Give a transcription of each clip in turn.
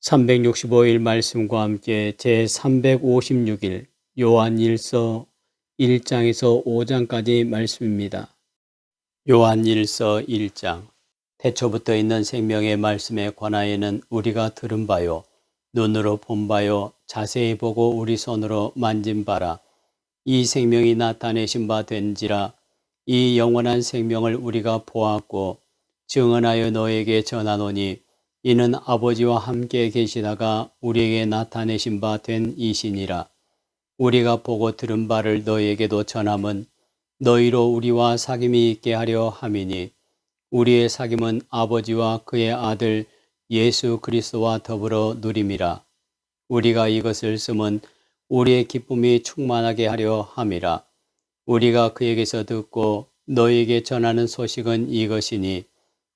365일 말씀과 함께 제356일 요한일서 1장에서 5장까지 말씀입니다. 요한일서 1장. 태초부터 있는 생명의 말씀에 관하여는 우리가 들은 바요 눈으로 본 바요 자세히 보고 우리 손으로 만진 바라. 이 생명이 나타내신 바 된지라. 이 영원한 생명을 우리가 보았고 증언하여 너에게 전하노니 이는 아버지와 함께 계시다가 우리에게 나타내신 바 된 이시니라. 우리가 보고 들은 바를 너에게도 전함은 너희로 우리와 사귐이 있게 하려 함이니 우리의 사귐은 아버지와 그의 아들 예수 그리스도와 더불어 누림이라. 우리가 이것을 쓰면 우리의 기쁨이 충만하게 하려 함이라. 우리가 그에게서 듣고 너희에게 전하는 소식은 이것이니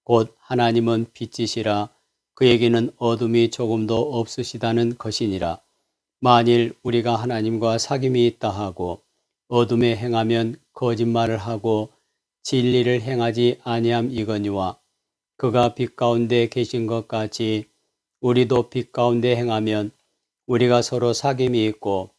곧 하나님은 빛이시라. 그에게는 어둠이 조금도 없으시다는 것이니라. 만일 우리가 하나님과 사귐이 있다 하고 어둠에 행하면 거짓말을 하고 진리를 행하지 아니함이거니와 그가 빛 가운데 계신 것 같이 우리도 빛 가운데 행하면 우리가 서로 사귐이 있고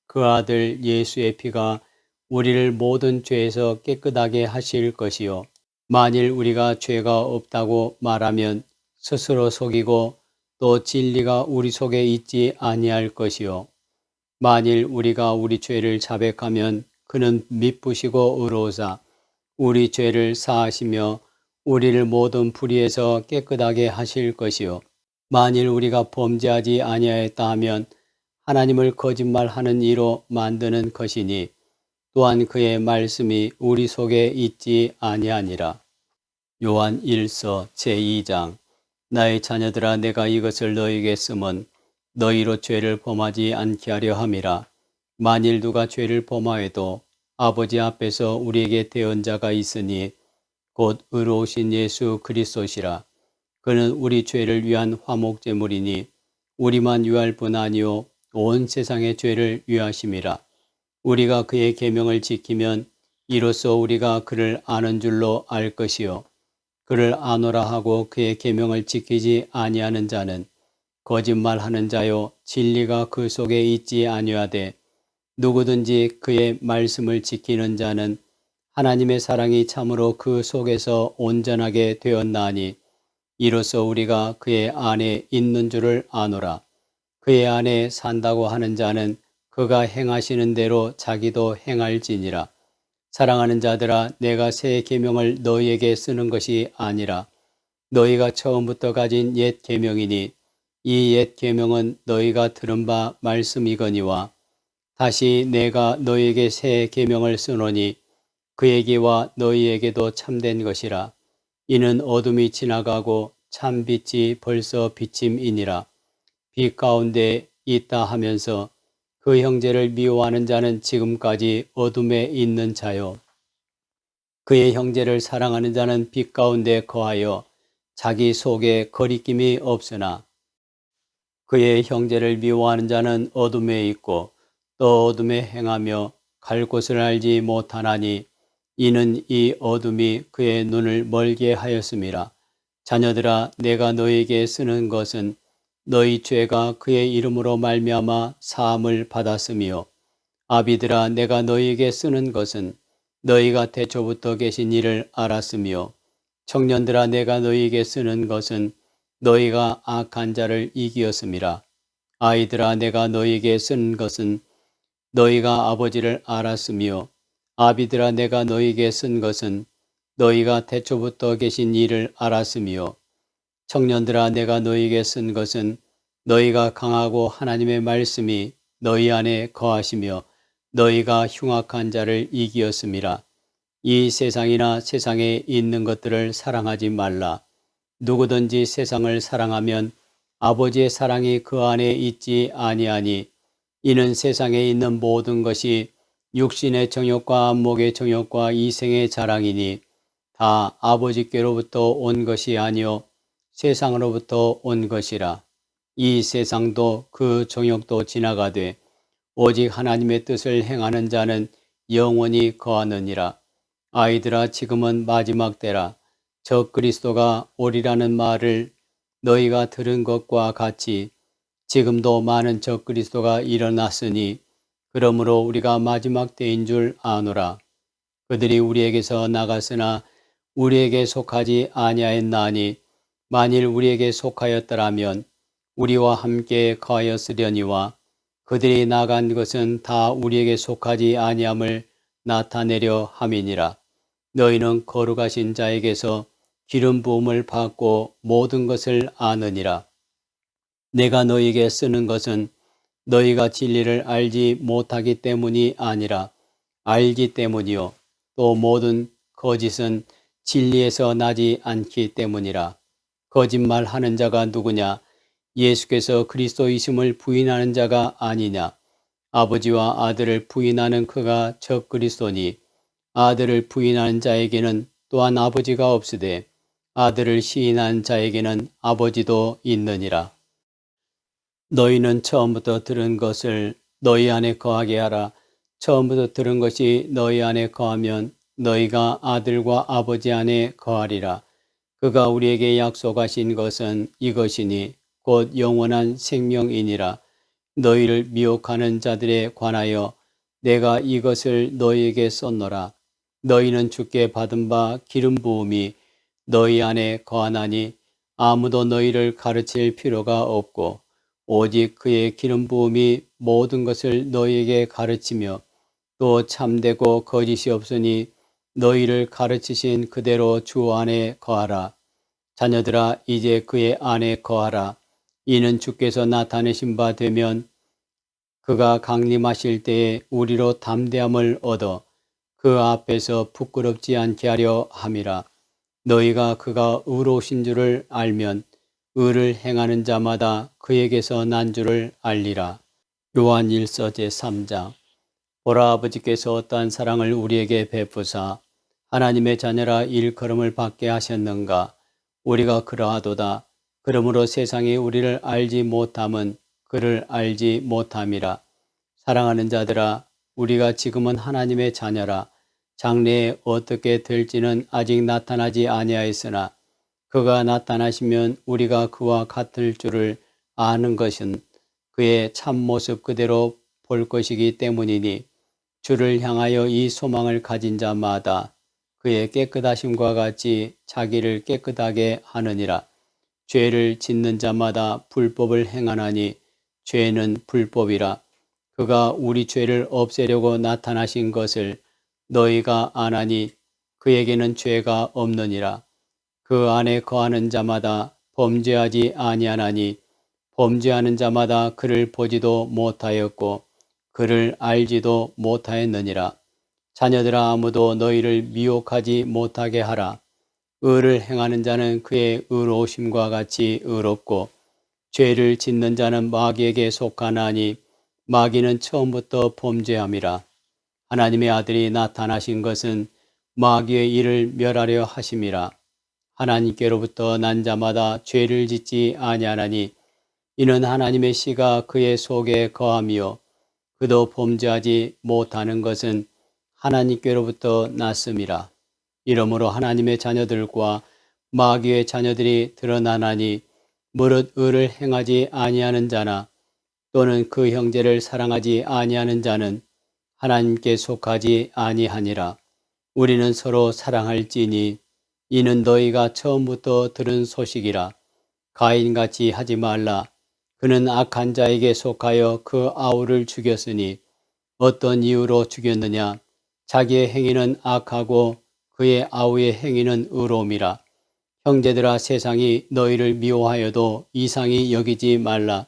그 아들 예수의 피가 우리를 모든 죄에서 깨끗하게 하실 것이요. 만일 우리가 죄가 없다고 말하면 스스로 속이고 또 진리가 우리 속에 있지 아니할 것이요. 만일 우리가 우리 죄를 자백하면 그는 미쁘시고 의로우사 우리 죄를 사하시며 우리를 모든 불의에서 깨끗하게 하실 것이요. 만일 우리가 범죄하지 아니하였다 하면 하나님을 거짓말하는 이로 만드는 것이니 또한 그의 말씀이 우리 속에 있지 아니하니라. 요한 1서 제2장. 나의 자녀들아, 내가 이것을 너희에게 쓰면 너희로 죄를 범하지 않게 하려 함이라. 만일 누가 죄를 범하여도 아버지 앞에서 우리에게 대언자가 있으니 곧 의로우신 예수 그리스도시라. 그는 우리 죄를 위한 화목제물이니 우리만 위할 뿐 아니요 온 세상의 죄를 위하심이라. 우리가 그의 계명을 지키면 이로써 우리가 그를 아는 줄로 알 것이요 그를 아노라 하고 그의 계명을 지키지 아니하는 자는 거짓말하는 자요 진리가 그 속에 있지 아니하되 누구든지 그의 말씀을 지키는 자는 하나님의 사랑이 참으로 그 속에서 온전하게 되었나니 이로써 우리가 그의 안에 있는 줄을 아노라. 그의 안에 산다고 하는 자는 그가 행하시는 대로 자기도 행할지니라. 사랑하는 자들아, 내가 새 계명을 너희에게 쓰는 것이 아니라 너희가 처음부터 가진 옛 계명이니 이 옛 계명은 너희가 들은 바 말씀이거니와 다시 내가 너희에게 새 계명을 쓰노니 그에게와 너희에게도 참된 것이라. 이는 어둠이 지나가고 참 빛이 벌써 비침이니라. 빛 가운데 있다 하면서 그 형제를 미워하는 자는 지금까지 어둠에 있는 자요. 그의 형제를 사랑하는 자는 빛 가운데 거하여 자기 속에 거리낌이 없으나 그의 형제를 미워하는 자는 어둠에 있고 또 어둠에 행하며 갈 곳을 알지 못하나니 이는 이 어둠이 그의 눈을 멀게 하였음이라. 자녀들아, 내가 너희에게 쓰는 것은 너희 죄가 그의 이름으로 말미암아 사함을 받았으며 아비들아, 내가 너희에게 쓰는 것은 너희가 태초부터 계신 이를 알았으며 청년들아, 내가 너희에게 쓰는 것은 너희가 악한 자를 이기었음이라. 아이들아, 내가 너희에게 쓰는 것은 너희가 아버지를 알았으며 아비들아, 내가 너희에게 쓴 것은 너희가 태초부터 계신 이를 알았으며 청년들아, 내가 너희에게 쓴 것은 너희가 강하고 하나님의 말씀이 너희 안에 거하시며 너희가 흉악한 자를 이기었음이라. 이 세상이나 세상에 있는 것들을 사랑하지 말라. 누구든지 세상을 사랑하면 아버지의 사랑이 그 안에 있지 아니하니 이는 세상에 있는 모든 것이 육신의 정욕과 안목의 정욕과 이생의 자랑이니 다 아버지께로부터 온 것이 아니요 세상으로부터 온 것이라. 이 세상도 그 정욕도 지나가되 오직 하나님의 뜻을 행하는 자는 영원히 거하느니라. 아이들아, 지금은 마지막 때라. 저 그리스도가 오리라는 말을 너희가 들은 것과 같이 지금도 많은 적그리스도가 일어났으니 그러므로 우리가 마지막 때인 줄 아노라. 그들이 우리에게서 나갔으나 우리에게 속하지 아니하였나니 만일 우리에게 속하였더라면 우리와 함께 거하였으려니와 그들이 나간 것은 다 우리에게 속하지 아니함을 나타내려 함이니라. 너희는 거룩하신 자에게서 기름 부음을 받고 모든 것을 아느니라. 내가 너희에게 쓰는 것은 너희가 진리를 알지 못하기 때문이 아니라 알기 때문이요 또 모든 거짓은 진리에서 나지 않기 때문이라. 거짓말하는 자가 누구냐? 예수께서 그리스도이심을 부인하는 자가 아니냐? 아버지와 아들을 부인하는 그가 적그리스도니 아들을 부인하는 자에게는 또한 아버지가 없으되 아들을 시인한 자에게는 아버지도 있느니라. 너희는 처음부터 들은 것을 너희 안에 거하게 하라. 처음부터 들은 것이 너희 안에 거하면 너희가 아들과 아버지 안에 거하리라. 그가 우리에게 약속하신 것은 이것이니 곧 영원한 생명이니라. 너희를 미혹하는 자들에 관하여 내가 이것을 너희에게 썼노라. 너희는 주께 받은 바 기름 부음이 너희 안에 거하나니 아무도 너희를 가르칠 필요가 없고 오직 그의 기름 부음이 모든 것을 너희에게 가르치며 또 참되고 거짓이 없으니 너희를 가르치신 그대로 주 안에 거하라. 자녀들아 이제 그의 안에 거하라. 이는 주께서 나타내신 바 되면 그가 강림하실 때에 우리로 담대함을 얻어 그 앞에서 부끄럽지 않게 하려 함이라. 너희가 그가 의로우신 줄을 알면 의를 행하는 자마다 그에게서 난 줄을 알리라. 요한 1서 제3장. 보라, 아버지께서 어떠한 사랑을 우리에게 베푸사 하나님의 자녀라 일컬음을 받게 하셨는가. 우리가 그러하도다. 그러므로 세상이 우리를 알지 못함은 그를 알지 못함이라. 사랑하는 자들아, 우리가 지금은 하나님의 자녀라. 장래에 어떻게 될지는 아직 나타나지 아니하였으나 그가 나타나시면 우리가 그와 같을 줄을 아는 것은 그의 참모습 그대로 볼 것이기 때문이니 주를 향하여 이 소망을 가진 자마다 그의 깨끗하심과 같이 자기를 깨끗하게 하느니라. 죄를 짓는 자마다 불법을 행하나니 죄는 불법이라. 그가 우리 죄를 없애려고 나타나신 것을 너희가 아나니 그에게는 죄가 없느니라. 그 안에 거하는 자마다 범죄하지 아니하나니 범죄하는 자마다 그를 보지도 못하였고 그를 알지도 못하였느니라. 자녀들아, 아무도 너희를 미혹하지 못하게 하라. 의를 행하는 자는 그의 의로우심과 같이 의롭고 죄를 짓는 자는 마귀에게 속하나니 마귀는 처음부터 범죄함이라. 하나님의 아들이 나타나신 것은 마귀의 일을 멸하려 하심이라. 하나님께로부터 난 자마다 죄를 짓지 아니하나니 이는 하나님의 씨가 그의 속에 거하며 그도 범죄하지 못하는 것은 하나님께로부터 났음이라. 이러므로 하나님의 자녀들과 마귀의 자녀들이 드러나나니 무릇 의를 행하지 아니하는 자나 또는 그 형제를 사랑하지 아니하는 자는 하나님께 속하지 아니하니라. 우리는 서로 사랑할지니 이는 너희가 처음부터 들은 소식이라. 가인같이 하지 말라. 그는 악한 자에게 속하여 그 아우를 죽였으니 어떤 이유로 죽였느냐? 자기의 행위는 악하고 그의 아우의 행위는 의로움이라. 형제들아, 세상이 너희를 미워하여도 이상히 여기지 말라.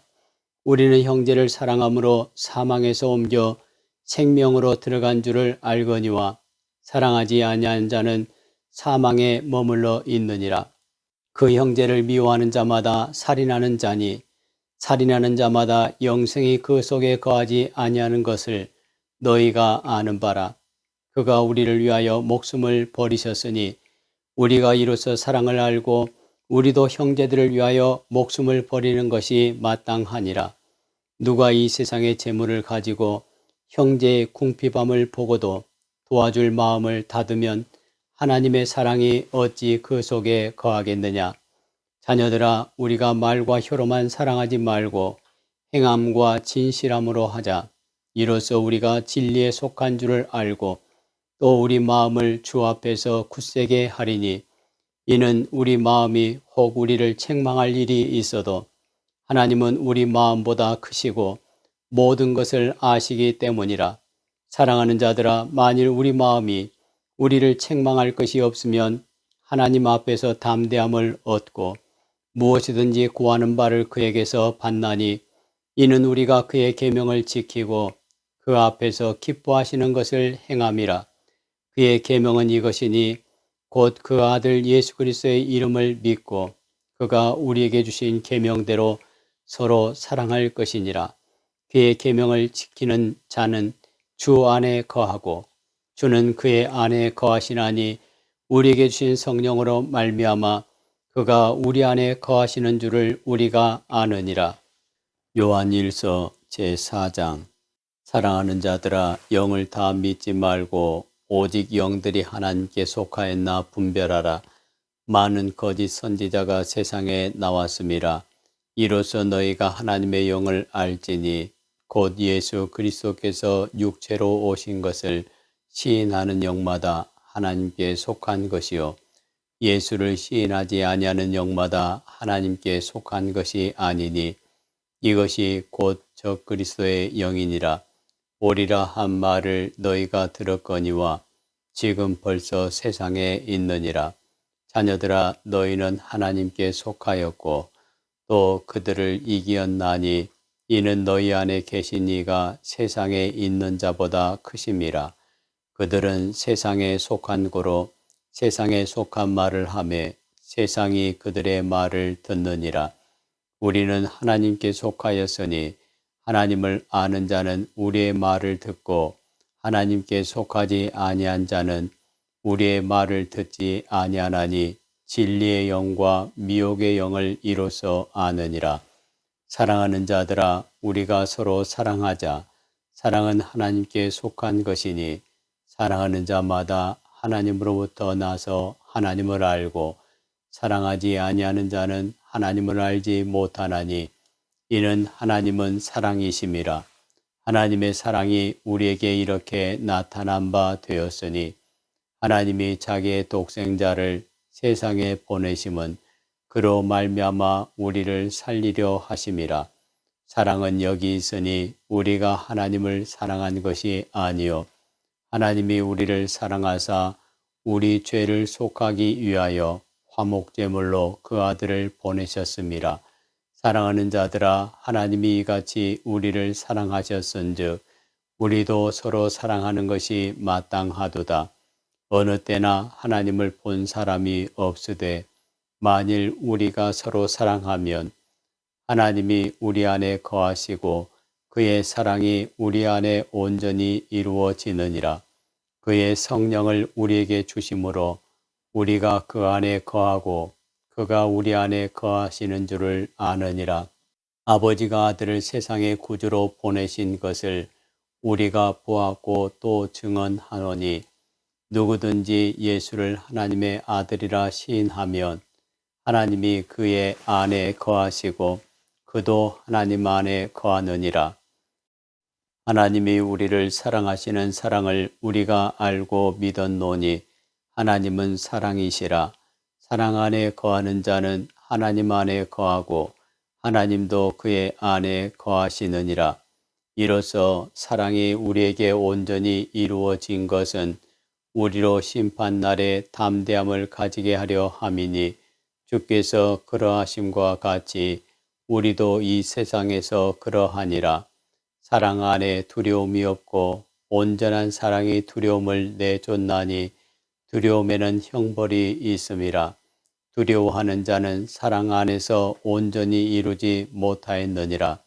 우리는 형제를 사랑함으로 사망에서 옮겨 생명으로 들어간 줄을 알거니와 사랑하지 아니하는 자는 사망에 머물러 있느니라. 그 형제를 미워하는 자마다 살인하는 자니 살인하는 자마다 영생이 그 속에 거하지 아니하는 것을 너희가 아는 바라. 그가 우리를 위하여 목숨을 버리셨으니 우리가 이로써 사랑을 알고 우리도 형제들을 위하여 목숨을 버리는 것이 마땅하니라. 누가 이 세상의 재물을 가지고 형제의 궁핍함을 보고도 도와줄 마음을 닫으면 하나님의 사랑이 어찌 그 속에 거하겠느냐. 자녀들아, 우리가 말과 혀로만 사랑하지 말고 행함과 진실함으로 하자. 이로써 우리가 진리에 속한 줄을 알고 또 우리 마음을 주 앞에서 굳세게 하리니 이는 우리 마음이 혹 우리를 책망할 일이 있어도 하나님은 우리 마음보다 크시고 모든 것을 아시기 때문이라. 사랑하는 자들아, 만일 우리 마음이 우리를 책망할 것이 없으면 하나님 앞에서 담대함을 얻고 무엇이든지 구하는 바를 그에게서 받나니 이는 우리가 그의 계명을 지키고 그 앞에서 기뻐하시는 것을 행함이라. 그의 계명은 이것이니 곧 그 아들 예수 그리스도의 이름을 믿고 그가 우리에게 주신 계명대로 서로 사랑할 것이니라. 그의 계명을 지키는 자는 주 안에 거하고 주는 그의 안에 거하시나니 우리에게 주신 성령으로 말미암아 그가 우리 안에 거하시는 줄을 우리가 아느니라. 요한일서 제4장. 사랑하는 자들아, 영을 다 믿지 말고 오직 영들이 하나님께 속하였나 분별하라. 많은 거짓 선지자가 세상에 나왔음이라. 이로써 너희가 하나님의 영을 알지니 곧 예수 그리스도께서 육체로 오신 것을 시인하는 영마다 하나님께 속한 것이요 예수를 시인하지 아니하는 영마다 하나님께 속한 것이 아니니 이것이 곧 저 그리스도의 영이니라. 오리라 한 말을 너희가 들었거니와 지금 벌써 세상에 있느니라. 자녀들아, 너희는 하나님께 속하였고 또 그들을 이기었나니 이는 너희 안에 계신 이가 세상에 있는 자보다 크심이라. 그들은 세상에 속한 고로 세상에 속한 말을 하매 세상이 그들의 말을 듣느니라. 우리는 하나님께 속하였으니 하나님을 아는 자는 우리의 말을 듣고 하나님께 속하지 아니한 자는 우리의 말을 듣지 아니하나니 진리의 영과 미혹의 영을 이로써 아느니라. 사랑하는 자들아, 우리가 서로 사랑하자. 사랑은 하나님께 속한 것이니 사랑하는 자마다 하나님으로부터 나서 하나님을 알고 사랑하지 아니하는 자는 하나님을 알지 못하나니 이는 하나님은 사랑이심이라. 하나님의 사랑이 우리에게 이렇게 나타난 바 되었으니 하나님이 자기의 독생자를 세상에 보내심은 그로 말미암아 우리를 살리려 하심이라. 사랑은 여기 있으니 우리가 하나님을 사랑한 것이 아니요 하나님이 우리를 사랑하사 우리 죄를 속하기 위하여 화목제물로 그 아들을 보내셨음이라. 사랑하는 자들아, 하나님이 이같이 우리를 사랑하셨은즉 우리도 서로 사랑하는 것이 마땅하도다. 어느 때나 하나님을 본 사람이 없으되 만일 우리가 서로 사랑하면 하나님이 우리 안에 거하시고 그의 사랑이 우리 안에 온전히 이루어지느니라. 그의 성령을 우리에게 주심으로 우리가 그 안에 거하고 그가 우리 안에 거하시는 줄을 아느니라. 아버지가 아들을 세상의 구주로 보내신 것을 우리가 보았고 또 증언하노니 누구든지 예수를 하나님의 아들이라 시인하면 하나님이 그의 안에 거하시고 그도 하나님 안에 거하느니라. 하나님이 우리를 사랑하시는 사랑을 우리가 알고 믿었노니 하나님은 사랑이시라. 사랑 안에 거하는 자는 하나님 안에 거하고 하나님도 그의 안에 거하시느니라. 이로써 사랑이 우리에게 온전히 이루어진 것은 우리로 심판날에 담대함을 가지게 하려 함이니 주께서 그러하심과 같이 우리도 이 세상에서 그러하니라. 사랑 안에 두려움이 없고 온전한 사랑이 두려움을 내쫓나니 두려움에는 형벌이 있음이라. 두려워하는 자는 사랑 안에서 온전히 이루지 못하였느니라.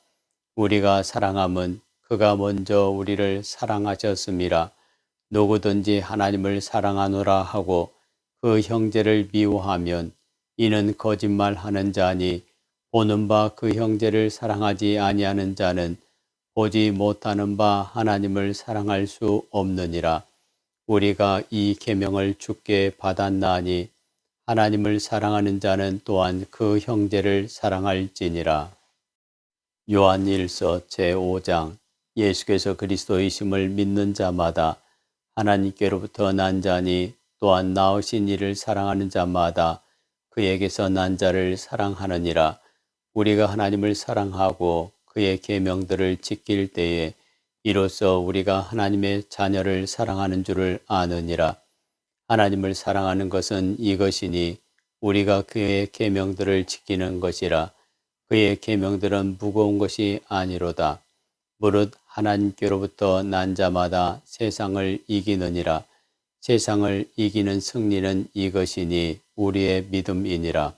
우리가 사랑함은 그가 먼저 우리를 사랑하셨음이라. 누구든지 하나님을 사랑하노라 하고 그 형제를 미워하면 이는 거짓말하는 자니 보는 바 그 형제를 사랑하지 아니하는 자는 보지 못하는 바 하나님을 사랑할 수 없느니라. 우리가 이 계명을 주께 받았나니 하나님을 사랑하는 자는 또한 그 형제를 사랑할지니라. 요한일서 제5장. 예수께서 그리스도이심을 믿는 자마다 하나님께로부터 난 자니 또한 나으신 이를 사랑하는 자마다 그에게서 난 자를 사랑하느니라. 우리가 하나님을 사랑하고 그의 계명들을 지킬 때에 이로써 우리가 하나님의 자녀를 사랑하는 줄을 아느니라. 하나님을 사랑하는 것은 이것이니 우리가 그의 계명들을 지키는 것이라. 그의 계명들은 무거운 것이 아니로다. 무릇 하나님께로부터 난 자마다 세상을 이기느니라. 세상을 이기는 승리는 이것이니 우리의 믿음이니라.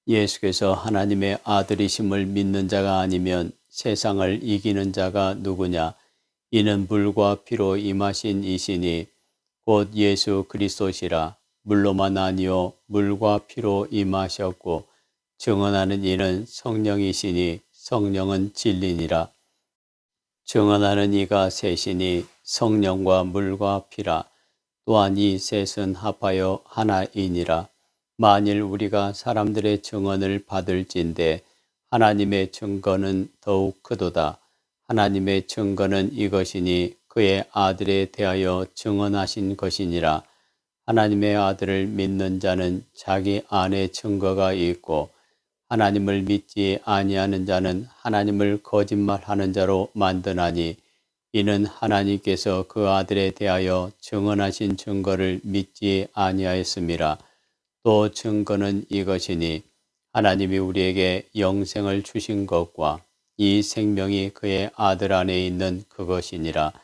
예수께서 하나님의 아들이심을 믿는 자가 아니면 세상을 이기는 자가 누구냐? 이는 물과 피로 임하신 이시니 곧 예수 그리스도시라. 물로만 아니요 물과 피로 임하셨고 증언하는 이는 성령이시니 성령은 진리니라. 증언하는 이가 셋이니 성령과 물과 피라. 또한 이 셋은 합하여 하나이니라. 만일 우리가 사람들의 증언을 받을진대 하나님의 증거는 더욱 크도다. 하나님의 증거는 이것이니 그의 아들에 대하여 증언하신 것이니라. 하나님의 아들을 믿는 자는 자기 안에 증거가 있고 하나님을 믿지 아니하는 자는 하나님을 거짓말하는 자로 만드나니 이는 하나님께서 그 아들에 대하여 증언하신 증거를 믿지 아니하였음이라. 또 증거는 이것이니 하나님이 우리에게 영생을 주신 것과 이 생명이 그의 아들 안에 있는 그것이니라.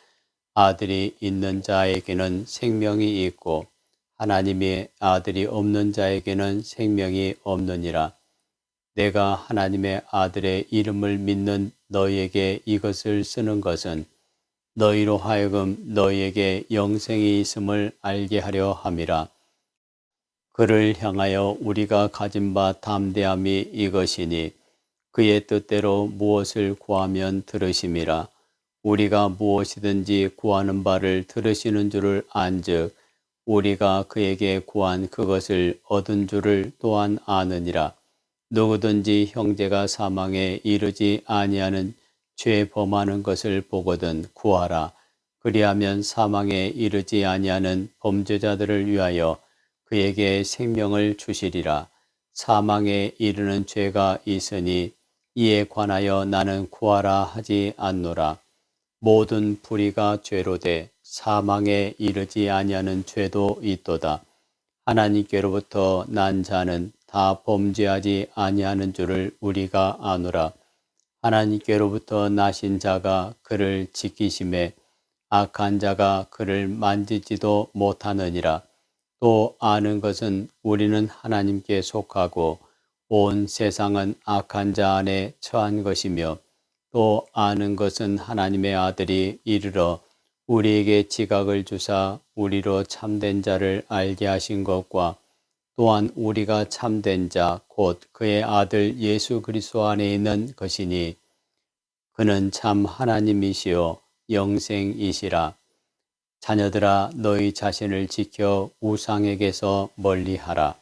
아들이 있는 자에게는 생명이 있고 하나님의 아들이 없는 자에게는 생명이 없느니라. 내가 하나님의 아들의 이름을 믿는 너희에게 이것을 쓰는 것은 너희로 하여금 너희에게 영생이 있음을 알게 하려 함이라. 그를 향하여 우리가 가진 바 담대함이 이것이니 그의 뜻대로 무엇을 구하면 들으심이라. 우리가 무엇이든지 구하는 바를 들으시는 줄을 안즉 우리가 그에게 구한 그것을 얻은 줄을 또한 아느니라. 누구든지 형제가 사망에 이르지 아니하는 죄 범하는 것을 보거든 구하라. 그리하면 사망에 이르지 아니하는 범죄자들을 위하여 그에게 생명을 주시리라. 사망에 이르는 죄가 있으니 이에 관하여 나는 구하라 하지 않노라. 모든 불의가 죄로 돼 사망에 이르지 아니하는 죄도 있도다. 하나님께로부터 난 자는 다 범죄하지 아니하는 줄을 우리가 아노라. 하나님께로부터 나신 자가 그를 지키심에 악한 자가 그를 만지지도 못하느니라. 또 아는 것은 우리는 하나님께 속하고 온 세상은 악한 자 안에 처한 것이며 또 아는 것은 하나님의 아들이 이르러 우리에게 지각을 주사 우리로 참된 자를 알게 하신 것과 또한 우리가 참된 자 곧 그의 아들 예수 그리스도 안에 있는 것이니 그는 참 하나님이시요 영생이시라. 자녀들아 너희 자신을 지켜 우상에게서 멀리하라.